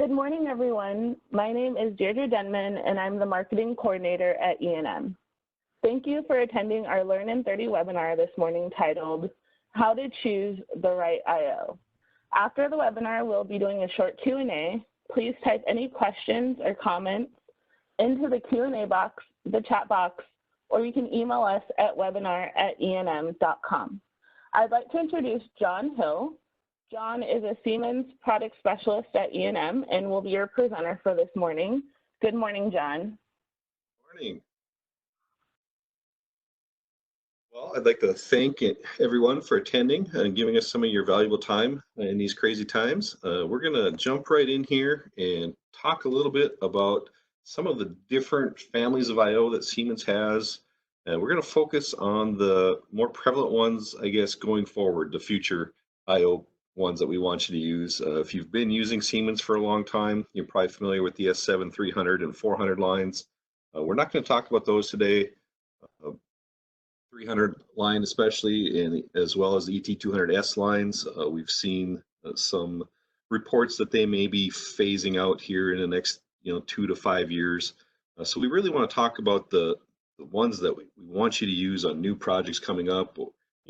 Good morning, everyone. My name is Deirdre Denman, and I'm the Marketing Coordinator at EandM. Thank you for attending our Learn in 30 webinar this morning titled, How to Choose the Right I/O. After the webinar, we'll be doing a short Q&A. Please type any questions or comments into the Q&A box, the chat box, or you can email us at webinar@eandm.com. I'd like to introduce Jon Hill. Jon is a Siemens Product Specialist at EandM and will be your presenter for this morning. Good morning, Jon. Morning. Well, I'd like to thank everyone for attending and giving us some of your valuable time in these crazy times. We're going to jump right in here and talk a little bit about some of the different families of I/O that Siemens has. And we're going to focus on the more prevalent ones, I guess, going forward, the future I/O ones that we want you to use. If you've been using Siemens for a long time, you're probably familiar with the S7 300 and 400 lines. We're not going to talk about those today. 300 line especially, and as well as the ET200S lines. We've seen some reports that they may be phasing out here in the next 2 to 5 years. So we really want to talk about the ones that we want you to use on new projects coming up.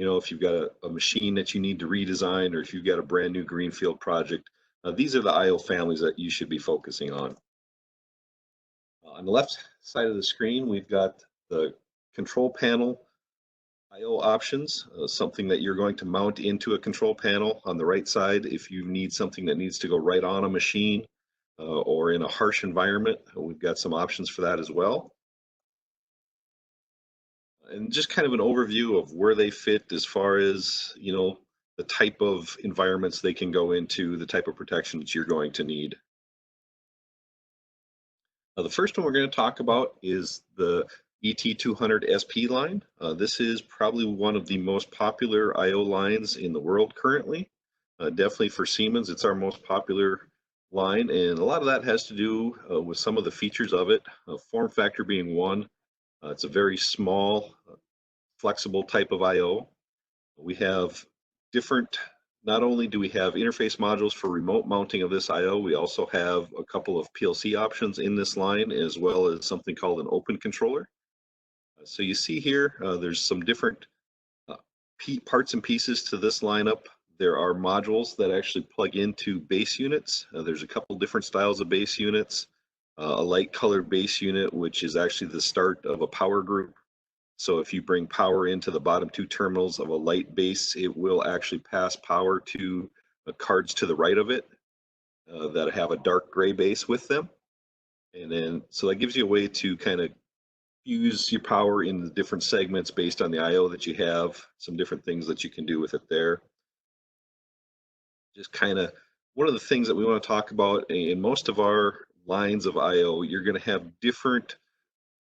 If you've got a machine that you need to redesign, or if you've got a brand new greenfield project, these are the I/O families that you should be focusing on. On the left side of the screen, we've got the control panel I/O options, something that you're going to mount into a control panel. On the right side, if you need something that needs to go right on a machine or in a harsh environment, we've got some options for that as well. And just kind of an overview of where they fit as far as, the type of environments they can go into, the type of protection that you're going to need. The first one we're going to talk about is the ET200 SP line. This is probably one of the most popular I/O lines in the world currently. Definitely for Siemens, it's our most popular line, and a lot of that has to do with some of the features of it, form factor being one. It's a very small, flexible type of I/O. We have not only do we have interface modules for remote mounting of this I/O, we also have a couple of PLC options in this line, as well as something called an open controller. So you see here, there's some different parts and pieces to this lineup. There are modules that actually plug into base units. There's a couple different styles of base units. A light colored base unit, which is actually the start of a power group. So if you bring power into the bottom two terminals of a light base, it will actually pass power to the cards to the right of it that have a dark gray base with them. And then, so that gives you a way to kind of use your power in the different segments based on the I/O that you have, some different things that you can do with it there. Just kind of one of the things that we want to talk about in most of our lines of I/O, you're going to have different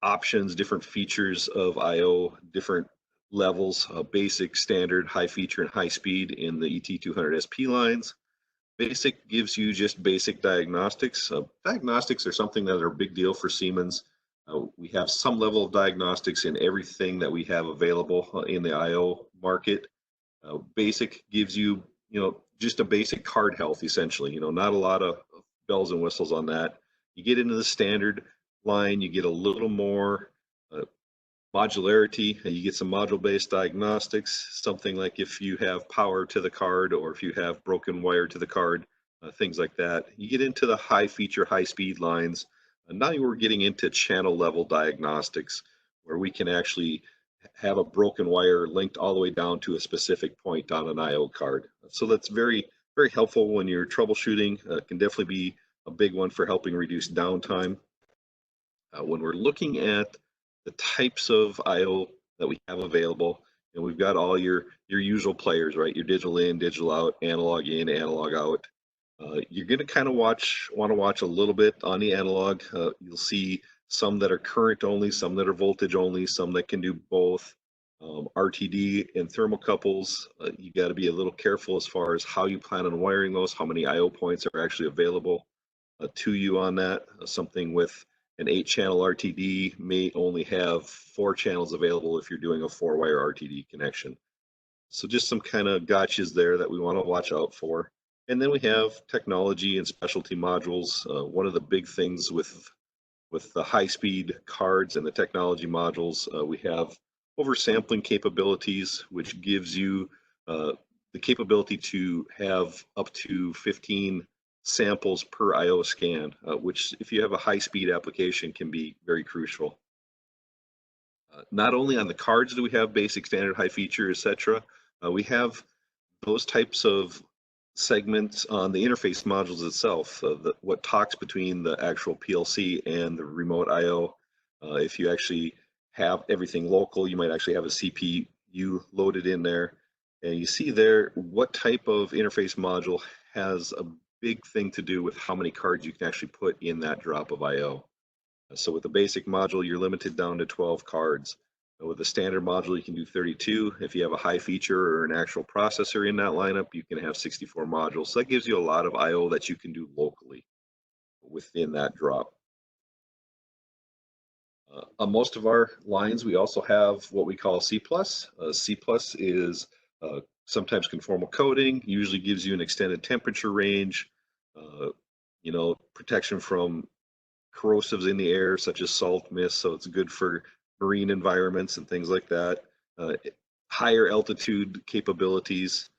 options, different features of I/O, different levels, basic, standard, high feature, and high speed in the ET200 SP lines. Basic gives you just basic diagnostics. Diagnostics are something that are a big deal for Siemens. We have some level of diagnostics in everything that we have available in the I/O market. Basic gives you, just a basic card health, essentially. Not a lot of bells and whistles on that. You get into the standard line, you get a little more modularity. You get some module-based diagnostics, something like if you have power to the card or if you have broken wire to the card, things like that. You get into the high feature, high speed lines. Now we're getting into channel level diagnostics, where we can actually have a broken wire linked all the way down to a specific point on an I/O card. So that's very, very helpful when you're troubleshooting. Can definitely be a big one for helping reduce downtime. When we're looking at the types of I/O that we have available, and we've got all your usual players, right? Your digital in, digital out, analog in, analog out. You're going to kind of want to watch a little bit on the analog. You'll see some that are current only, some that are voltage only, some that can do both. RTD and thermocouples, you got to be a little careful as far as how you plan on wiring those, how many I/O points are actually available to you on that. Something with an 8-channel RTD may only have 4 channels available if you're doing a 4-wire RTD connection. So just some kind of gotchas there that we want to watch out for. And then we have technology and specialty modules. One of the big things with the high-speed cards and the technology modules, we have oversampling capabilities, which gives you the capability to have up to 15 samples per I/O scan, which if you have a high-speed application can be very crucial. Not only on the cards do we have basic, standard, high feature, etc. We have those types of segments on the interface modules itself, what talks between the actual PLC and the remote I/O. If you actually have everything local, you might actually have a CPU loaded in there. And you see there what type of interface module has a big thing to do with how many cards you can actually put in that drop of I/O. So with the basic module, you're limited down to 12 cards. With the standard module, you can do 32. If you have a high feature or an actual processor in that lineup, you can have 64 modules. So that gives you a lot of I/O that you can do locally within that drop. On most of our lines, we also have what we call SIPLUS. SIPLUS is sometimes conformal coating, usually gives you an extended temperature range, protection from corrosives in the air, such as salt, mist, so it's good for marine environments and things like that. Higher altitude capabilities.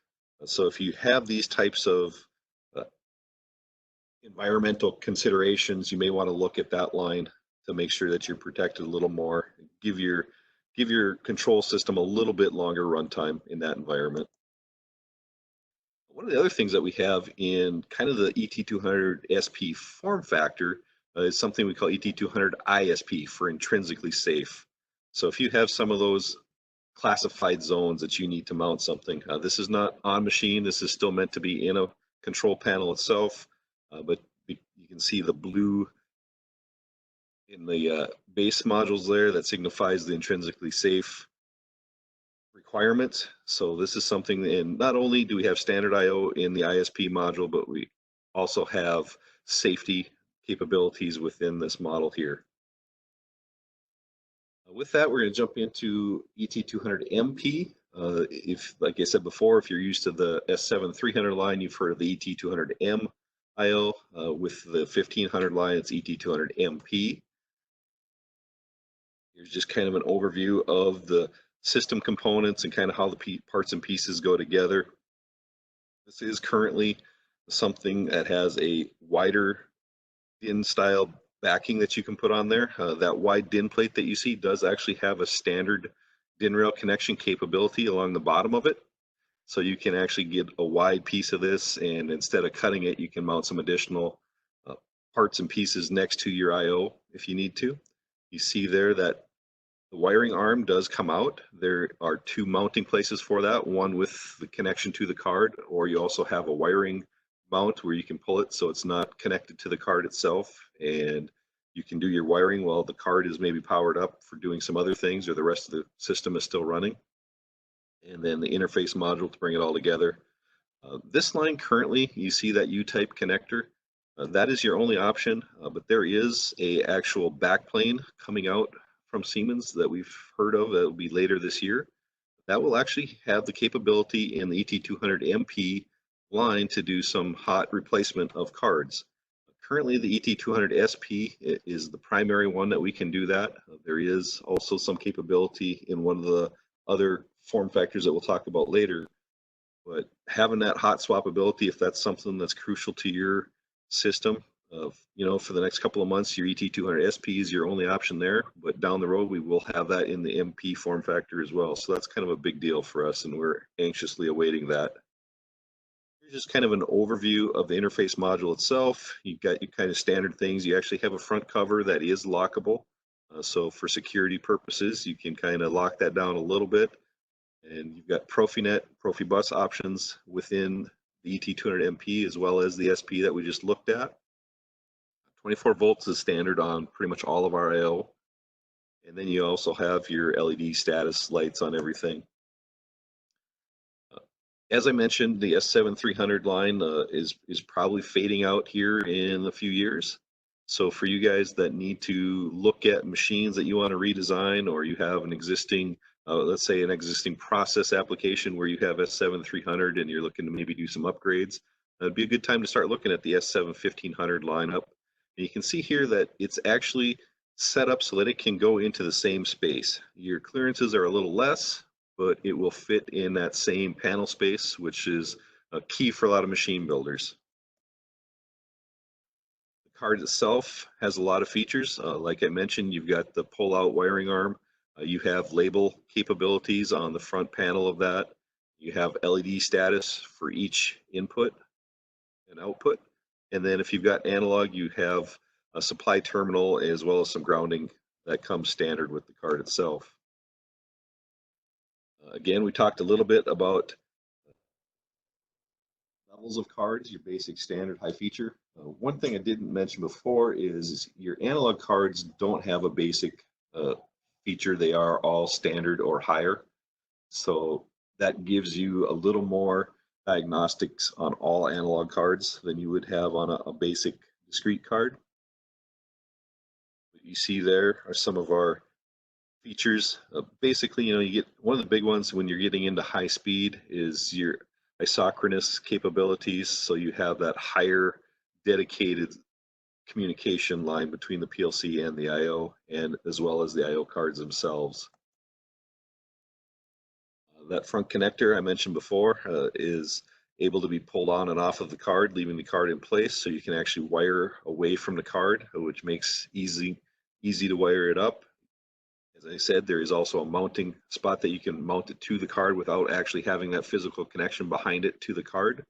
So if you have these types of environmental considerations, you may want to look at that line to make sure that you're protected a little more. Give your control system a little bit longer runtime in that environment. One of the other things that we have in kind of the ET200 SP form factor is something we call ET200 ISP for intrinsically safe. So if you have some of those classified zones that you need to mount something, this is not on machine, this is still meant to be in a control panel itself, but you can see the blue in the base modules there that signifies the intrinsically safe requirements. So this is something, and not only do we have standard I/O in the ISP module, but we also have safety capabilities within this model here. With that, we're going to jump into ET200MP. If, like I said before, if you're used to the S7-300 line, you've heard of the ET200M I/O. With the 1500 line, it's ET200MP. Here's just kind of an overview of the system components and kind of how the parts and pieces go together. This is currently something that has a wider DIN style backing that you can put on there. That wide DIN plate that you see does actually have a standard DIN rail connection capability along the bottom of it. So you can actually get a wide piece of this, and instead of cutting it, you can mount some additional parts and pieces next to your I/O if you need to. You see there that the wiring arm does come out. There are two mounting places for that, one with the connection to the card, or you also have a wiring mount where you can pull it so it's not connected to the card itself, and you can do your wiring while the card is maybe powered up for doing some other things, or the rest of the system is still running. And then the interface module to bring it all together. This line currently, you see that U-type connector. That is your only option, but there is a actual backplane coming out from Siemens that we've heard of that will be later this year. That will actually have the capability in the ET200MP line to do some hot replacement of cards. Currently, the ET200SP is the primary one that we can do that. There is also some capability in one of the other form factors that we'll talk about later. But having that hot swap ability, if that's something that's crucial to your system, for the next couple of months, your ET200SP is your only option there. But down the road, we will have that in the MP form factor as well. So that's kind of a big deal for us, and we're anxiously awaiting that. Here's just kind of an overview of the interface module itself. You've got your kind of standard things. You actually have a front cover that is lockable. So for security purposes, you can kind of lock that down a little bit. And you've got Profinet, Profibus options within the ET200MP as well as the SP that we just looked at. 24 volts is standard on pretty much all of our I/O. And then you also have your LED status lights on everything. As I mentioned, the S7-300 line is probably fading out here in a few years. So for you guys that need to look at machines that you want to redesign, or you have an existing, let's say an existing process application where you have S7-300 and you're looking to maybe do some upgrades, it'd be a good time to start looking at the S7 1500 lineup. And you can see here that it's actually set up so that it can go into the same space. Your clearances are a little less, but it will fit in that same panel space, which is a key for a lot of machine builders. The card itself has a lot of features. Like I mentioned, you've got the pull-out wiring arm. You have label capabilities on the front panel of that. You have LED status for each input and output. And then if you've got analog, you have a supply terminal as well as some grounding that comes standard with the card itself. Again, we talked a little bit about levels of cards, your basic standard high feature. One thing I didn't mention before is your analog cards don't have a basic feature. They are all standard or higher. So that gives you a little more diagnostics on all analog cards than you would have on a basic discrete card. What you see there are some of our features. Basically, you get one of the big ones when you're getting into high speed is your isochronous capabilities. So you have that higher dedicated communication line between the PLC and the I/O, and as well as the I/O cards themselves. That front connector I mentioned before is able to be pulled on and off of the card, leaving the card in place, so you can actually wire away from the card, which makes easy to wire it up. As I said, there is also a mounting spot that you can mount it to the card without actually having that physical connection behind it to the card.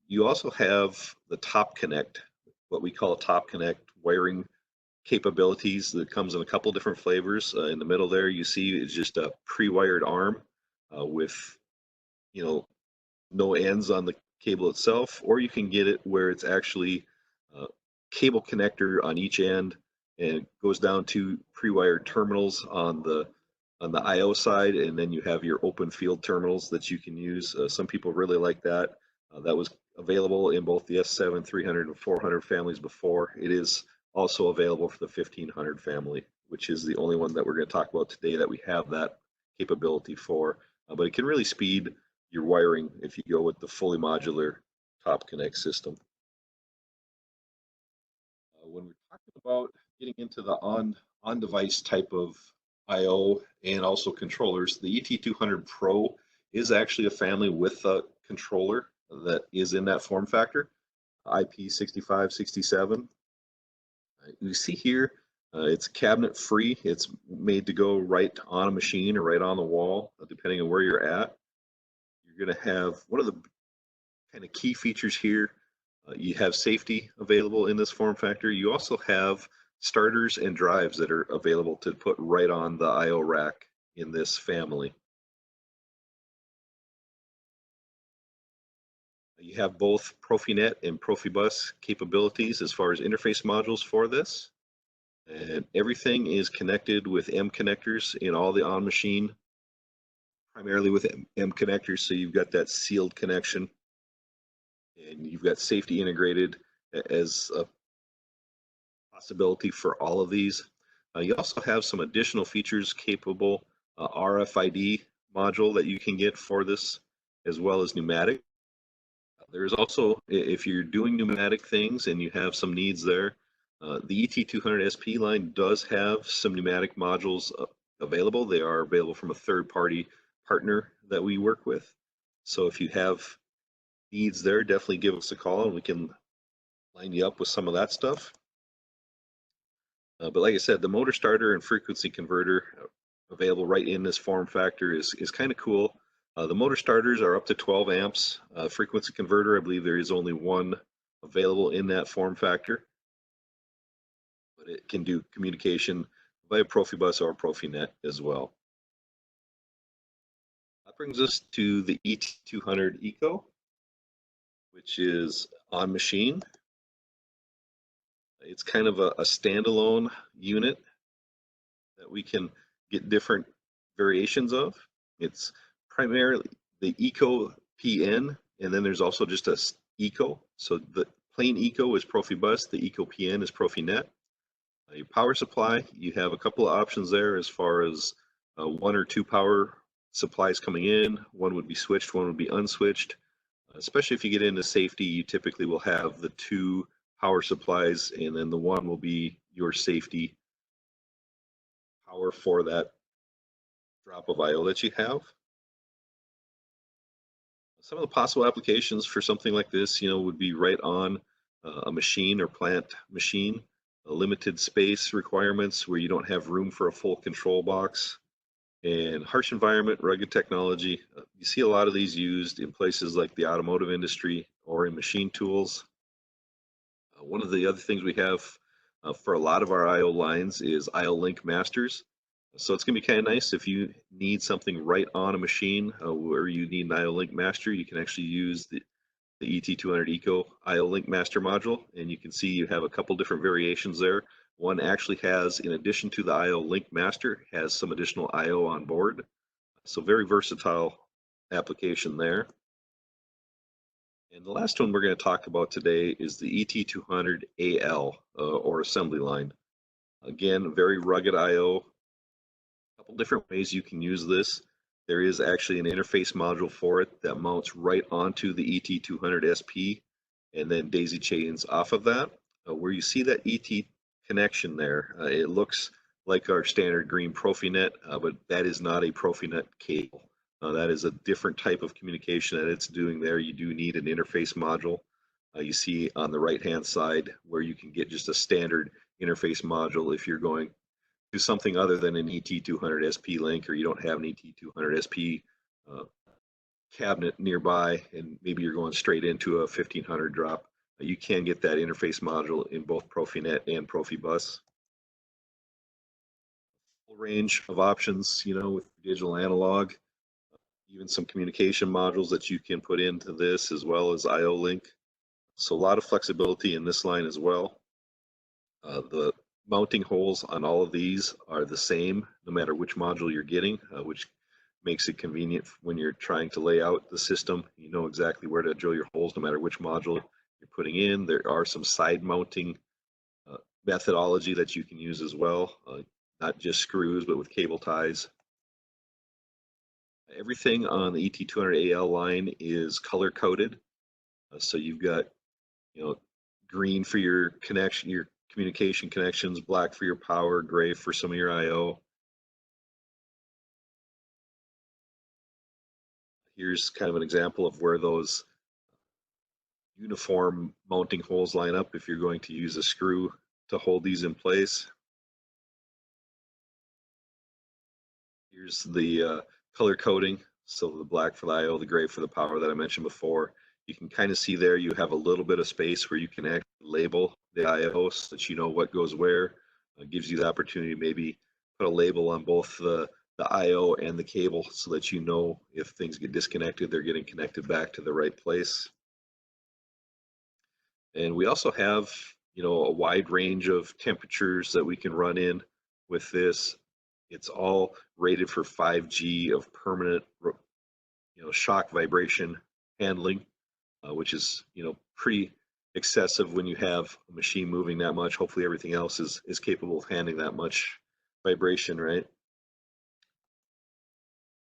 You also have the top connect, what we call a top connect wiring capabilities that comes in a couple different flavors. In the middle there, you see it's just a pre-wired arm with, no ends on the cable itself, or you can get it where it's actually a cable connector on each end and it goes down to pre-wired terminals on the I/O side, and then you have your open field terminals that you can use. Some people really like that. That was available in both the S7 300 and 400 families before. It is also available for the 1500 family, which is the only one that we're going to talk about today that we have that capability for. But it can really speed your wiring if you go with the fully modular top connect system. When we're talking about getting into the on-device type of I/O and also controllers, the ET200 Pro is actually a family with a controller that is in that form factor, IP6567. You see here, it's cabinet free. It's made to go right on a machine or right on the wall, depending on where you're at. You're going to have one of the kind of key features here. You have safety available in this form factor. You also have starters and drives that are available to put right on the I/O rack in this family. You have both Profinet and Profibus capabilities as far as interface modules for this. And everything is connected with M connectors in all the on-machine, primarily with M connectors, so you've got that sealed connection. And you've got safety integrated as a possibility for all of these. You also have some additional features capable RFID module that you can get for this, as well as pneumatic. There's also, if you're doing pneumatic things and you have some needs there, the ET200 SP line does have some pneumatic modules available. They are available from a third-party partner that we work with. So if you have needs there, definitely give us a call and we can line you up with some of that stuff. But like I said, the motor starter and frequency converter available right in this form factor is kind of cool. The motor starters are up to 12 amps. Frequency converter, I believe there is only one available in that form factor. But it can do communication via Profibus or Profinet as well. That brings us to the ET200 Eco, which is on machine. It's kind of a standalone unit that we can get different variations of. It's primarily the Eco PN, and then there's also just a Eco. So the plain Eco is Profibus, the Eco PN is Profinet. Your power supply, you have a couple of options there as far as 1 or 2 power supplies coming in. One would be switched, one would be unswitched. Especially if you get into safety, you typically will have the two power supplies, and then the one will be your safety power for that drop of IO that you have. Some of the possible applications for something like this, would be right on a machine or plant machine, limited space requirements where you don't have room for a full control box, and harsh environment, rugged technology. You see a lot of these used in places like the automotive industry or in machine tools. One of the other things we have for a lot of our IO lines is IO Link Masters. So it's going to be kind of nice if you need something right on a machine where you need an IO Link Master. You can actually use the ET200 Eco IO Link Master module, and you can see you have a couple different variations there. One actually has, in addition to the IO Link Master, has some additional IO on board. So very versatile application there. And the last one we're going to talk about today is the ET200 AL or assembly line. Again, very rugged IO. A couple different ways you can use this. There is actually an interface module for it that mounts right onto the ET200 SP and then daisy chains off of that. Where you see that ET connection there, it looks like our standard green Profinet, but that is not a Profinet cable. That is a different type of communication that it's doing there. You do need an interface module. You see on the right hand side where you can get just a standard interface module if you're going to something other than an ET200 SP link, or you don't have an ET200 SP cabinet nearby and maybe you're going straight into a 1500 drop. You can get that interface module in both Profinet and Profibus. Full range of options, with digital analog, even some communication modules that you can put into this as well as IO Link. So a lot of flexibility in this line as well. The mounting holes on all of these are the same no matter which module you're getting, which makes it convenient when you're trying to lay out the system. You know exactly where to drill your holes no matter which module you're putting in. There are some side mounting methodology that you can use as well, not just screws but with cable ties. Everything on the ET200 AL line is color coded. So you've got, green for your connection, your communication connections, black for your power, gray for some of your IO. Here's kind of an example of where those uniform mounting holes line up if you're going to use a screw to hold these in place. Here's the color coding. So the black for the IO, the gray for the power that I mentioned before. You can kind of see there you have a little bit of space where you can actually label the IO so that you know what goes where. It gives you the opportunity to maybe put a label on both the IO and the cable so that you know if things get disconnected, they're getting connected back to the right place. And we also have, a wide range of temperatures that we can run in with this. It's all rated for 5G of permanent, shock vibration handling, which is, pretty excessive when you have a machine moving that much. Hopefully everything else is capable of handling that much vibration, right?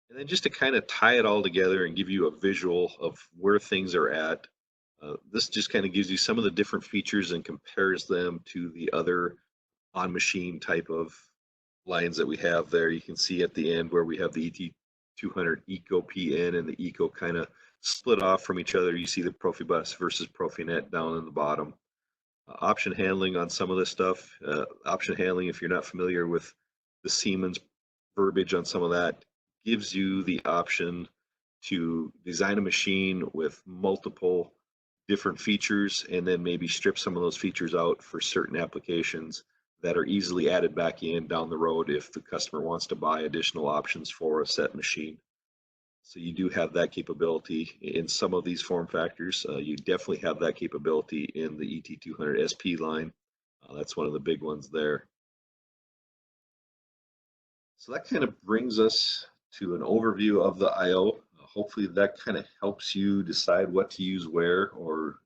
And then just to kind of tie it all together and give you a visual of where things are at, this just kind of gives you some of the different features and compares them to the other on-machine type of lines that we have there. You can see at the end where we have the ET200 Eco PN and the Eco kind of split off from each other. You see the Profibus versus Profinet down in the bottom. Option handling on some of this stuff. Option handling, if you're not familiar with the Siemens verbiage on some of that, gives you the option to design a machine with multiple different features and then maybe strip some of those features out for certain applications that are easily added back in down the road if the customer wants to buy additional options for a set machine. So you do have that capability in some of these form factors. You definitely have that capability in the ET200 SP line. That's one of the big ones there. So that kind of brings us to an overview of the IO. Hopefully that kind of helps you decide what to use where, or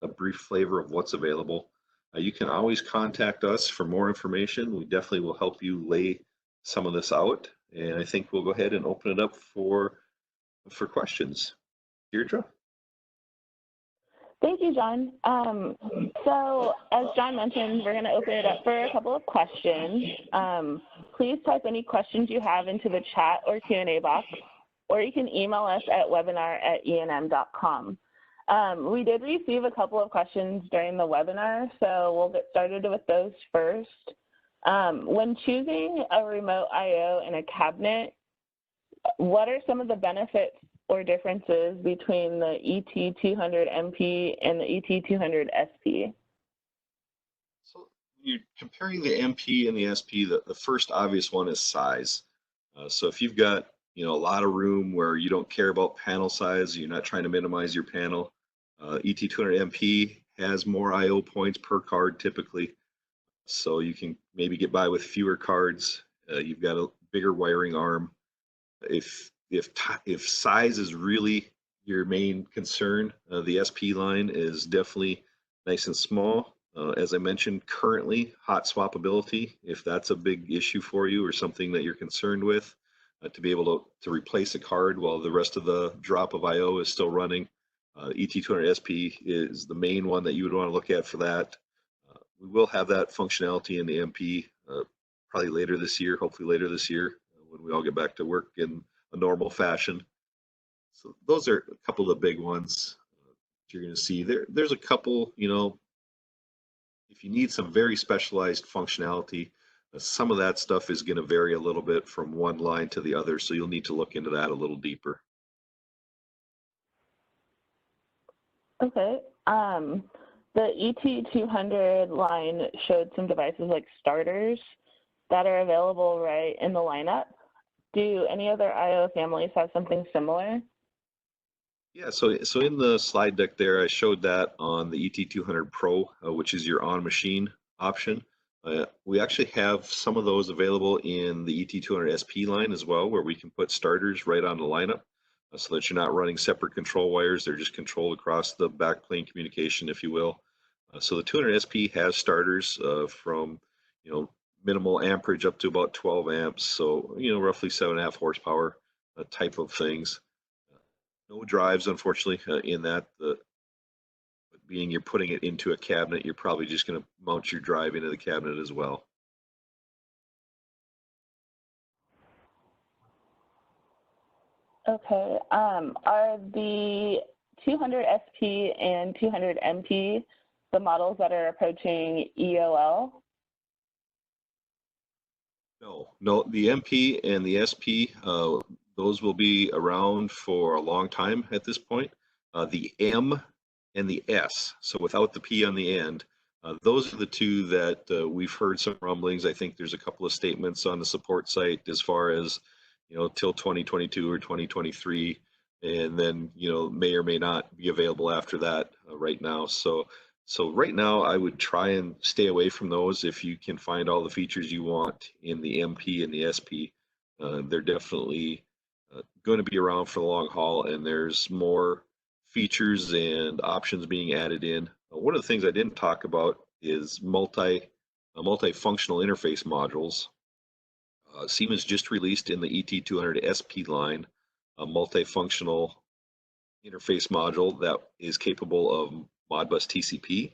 a brief flavor of what's available. You can always contact us for more information. We definitely will help you lay some of this out. And I think we'll go ahead and open it up for questions. Deirdre? Thank you, John. So as John mentioned, we're going to open it up for a couple of questions. Please type any questions you have into the chat or Q&A box, or you can email us at webinar@eandm.com. We did receive a couple of questions during the webinar, so we'll get started with those first. When choosing a remote I/O in a cabinet, what are some of the benefits or differences between the ET200MP and the ET200SP? So you're comparing the MP and the SP, the first obvious one is size. So if you've got a lot of room where you don't care about panel size, you're not trying to minimize your panel, ET200MP has more I/O points per card typically, so you can maybe get by with fewer cards. You've got a bigger wiring arm. If size is really your main concern, the SP line is definitely nice and small. As I mentioned, currently hot swappability, if that's a big issue for you or something that you're concerned with, to be able to replace a card while the rest of the drop of I/O is still running. ET200SP is the main one that you would want to look at for that. We will have that functionality in the MP probably later this year, hopefully later this year, when we all get back to work in a normal fashion. So those are a couple of the big ones you're going to see. There's a couple, if you need some very specialized functionality, some of that stuff is going to vary a little bit from one line to the other, so you'll need to look into that a little deeper. Okay. The ET200 line showed some devices like starters that are available right in the lineup. Do any other I/O families have something similar? Yeah, so in the slide deck there, I showed that on the ET200 Pro, which is your on-machine option. We actually have some of those available in the ET200 SP line as well, where we can put starters right on the lineup so that you're not running separate control wires. They're just controlled across the backplane communication, if you will. So the 200 SP has starters from, minimal amperage up to about 12 amps. So, roughly 7.5 horsepower type of things. No drives, unfortunately, in that. Being you're putting it into a cabinet, you're probably just going to mount your drive into the cabinet as well. Okay. Are the 200 SP and 200 MP the models that are approaching EOL? No. The MP and the SP, those will be around for a long time at this point. The M and the S, so without the P on the end, those are the two that we've heard some rumblings. I think there's a couple of statements on the support site as far as, till 2022 or 2023, and then, may or may not be available after that right now. So right now, I would try and stay away from those if you can find all the features you want in the MP and the SP. They're definitely going to be around for the long haul, and there's more features and options being added in. One of the things I didn't talk about is multifunctional interface modules. Siemens just released in the ET200 SP line a multifunctional interface module that is capable of Modbus TCP.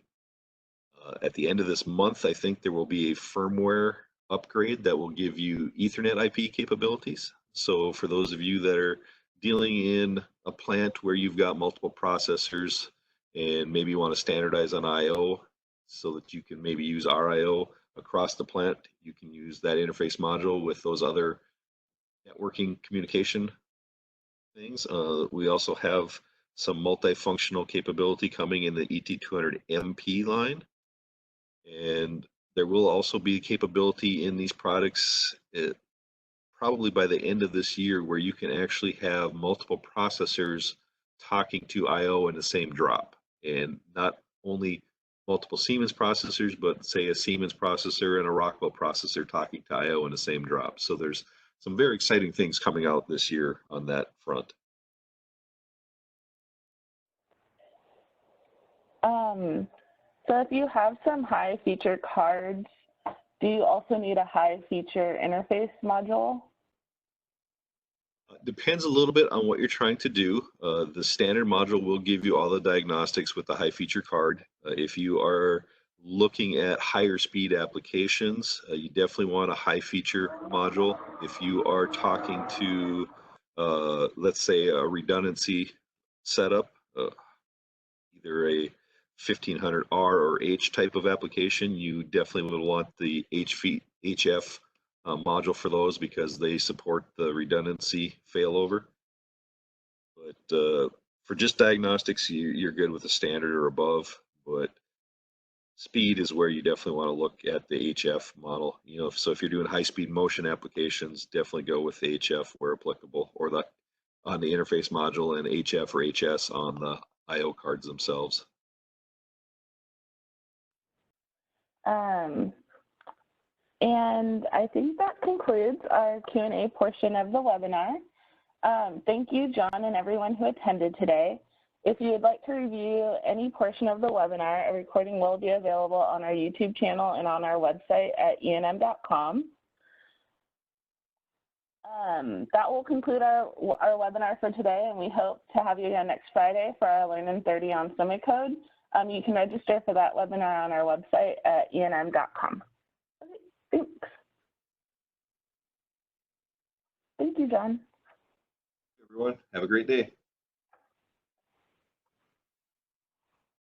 At the end of this month, I think there will be a firmware upgrade that will give you Ethernet IP capabilities. So for those of you that are dealing in a plant where you've got multiple processors and maybe you want to standardize on I/O so that you can maybe use RIO across the plant, you can use that interface module with those other networking communication things. We also have some multifunctional capability coming in the ET200 MP line, and there will also be capability in these products probably by the end of this year where you can actually have multiple processors talking to I/O in the same drop, and not only multiple Siemens processors, but say a Siemens processor and a Rockwell processor talking to I/O in the same drop. So there's some very exciting things coming out this year on that front. So if you have some high feature cards, do you also need a high feature interface module? Depends a little bit on what you're trying to do. The standard module will give you all the diagnostics with the high feature card. If you are looking at higher speed applications, you definitely want a high feature module. If you are talking to, let's say, a redundancy setup, either a 1500R or H type of application, you definitely would want the HF module for those because they support the redundancy failover. But for just diagnostics, you're good with a standard or above. But speed is where you definitely want to look at the HF model. You know, so if you're doing high-speed motion applications, definitely go with the HF where applicable, or the on the interface module, and HF or HS on the I/O cards themselves. And I think that concludes our Q&A portion of the webinar. Thank you, John, and everyone who attended today. If you would like to review any portion of the webinar, a recording will be available on our YouTube channel and on our website at EandM.com. That will conclude our webinar for today, and we hope to have you again next Friday for our Learn in 30 on SIMACode. You can register for that webinar on our website at EandM.com. Okay, thanks. Thank you, John. Everyone, have a great day.